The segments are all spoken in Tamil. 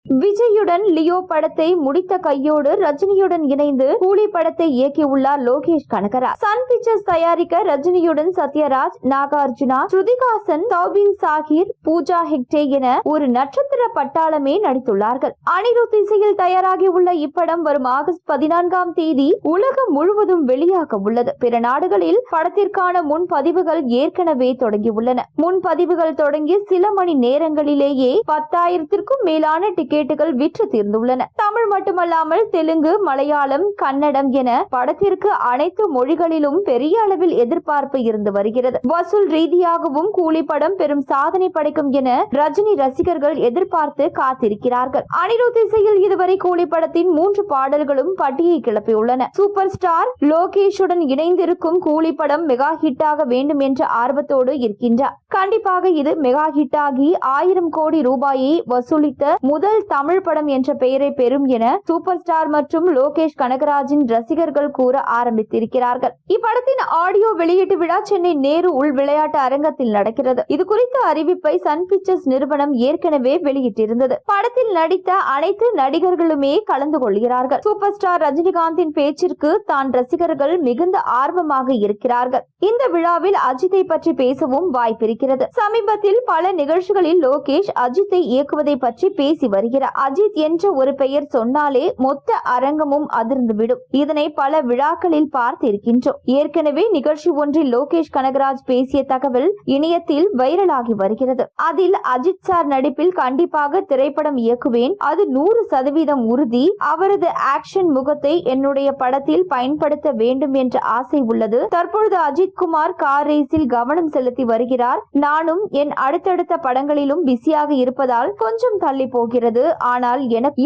விஜயுடன் லியோ படத்தை முடித்த கையோடு ரஜினியுடன் இணைந்து கூலி படத்தை இயக்கியுள்ளார் லோகேஷ் கனகராஜ். சன் பிக்சர்ஸ் தயாரிக்க ரஜினியுடன் சத்யராஜ், நாகார்ஜுனா, ஸ்ருதிஹாசன், தௌபின் சாகிர், பூஜா ஹெக்டே என ஒரு நட்சத்திர பட்டாளமே நடித்துள்ளார்கள். அனிருத் இசையில் தயாராகியுள்ள இப்படம் வரும் ஆகஸ்ட் 14ஆம் தேதி உலகம் முழுவதும் வெளியாக உள்ளது. பிற நாடுகளில் படத்திற்கான முன்பதிவுகள் ஏற்கனவே தொடங்கியுள்ளன. முன்பதிவுகள் தொடங்கி சில மணி நேரங்களிலேயே 10,000க்கும் மேலான டிக்கெட்டுகள் விற்று தீர்ந்துள்ளன. தமிழ் மட்டுமல்லாமல் தெலுங்கு, மலையாளம், கன்னடம் என படத்திற்கு அனைத்து மொழிகளிலும் பெரிய அளவில் எதிர்பார்ப்பு இருந்து வருகிறது. வசூல் ரீதியாகவும் கூலி படம் பெரும் சாதனை படைக்கும் என ரஜினி ரசிகர்கள் எதிர்பார்த்து காத்திருக்கிறார்கள். அனிருத் இசையில் இதுவரை கூலி படத்தின் 3 பாடல்களும் பட்டியை கிளப்பியுள்ளன. சூப்பர் ஸ்டார் லோகேஷுடன் இணைந்திருக்கும் கூலி படம் மெகா ஹிட்டாக வேண்டும் என்ற ஆர்வத்தோடு இருக்கின்றார். கண்டிப்பாக இது மெகா ஹிட்டாகி 1000 கோடி ரூபாயை வசூலித்த முதல் தமிழ் படம் என்ற பெயரை பெறும் என சூப்பர் ஸ்டார் மற்றும் லோகேஷ் கனகராஜின் ரசிகர்கள் கூற ஆரம்பித்திருக்கிறார்கள். இப்படத்தின் ஆடியோ வெளியீட்டு விழா சென்னை நேரு உள் விளையாட்டு அரங்கத்தில் நடக்கிறது. இது குறித்த அறிவிப்பை சன் பிக்சர்ஸ் நிறுவனம் ஏற்கனவே வெளியிட்டிருந்தது. படத்தில் நடித்த அனைத்து நடிகர்களுமே கலந்து கொள்கிறார்கள். சூப்பர் ஸ்டார் ரஜினிகாந்தின் பேச்சிற்கு தான் ரசிகர்கள் மிகுந்த ஆர்வமாக இருக்கிறார்கள். இந்த விழாவில் அஜித்தை பற்றி பேசவும் வாய்ப்பிருக்கிறது. சமீபத்தில் பல நிகழ்ச்சிகளில் லோகேஷ் அஜித்தை இயக்குவதை பற்றி பேசி வருகிறார். அஜித் என்ற ஒரு பெயர் சொன்னாலே மொத்த அரங்கமும் அதிர்ந்துவிடும். இதனை பல விழாக்களில் பார்த்திருக்கின்றோம். ஏற்கனவே நிகழ்ச்சி ஒன்றில் லோகேஷ் கனகராஜ் பேசிய தகவல் இணையத்தில் வைரலாகி வருகிறது. அதில் அஜித் சார் நடிப்பில் கண்டிப்பாக திரைப்படம் இயக்குவேன், அது 100% உறுதி. அவரது ஆக்ஷன் முகத்தை என்னுடைய படத்தில் பயன்படுத்த வேண்டும் என்ற ஆசை உள்ளது. தற்பொழுது அஜித் குமார் கார் ரேஸில் கவனம் செலுத்தி வருகிறார். நானும் என் அடுத்தடுத்த படங்களிலும் பிஸியாக இருப்பதால் கொஞ்சம் தள்ளி போகிறது. ஆனால்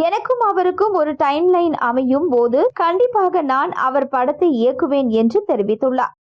எனக்கும் அவருக்கும் ஒரு டைம் லைன் அமையும் போது கண்டிப்பாக நான் அவர் படத்தை இயக்குவேன் என்று தெரிவித்துள்ளார்.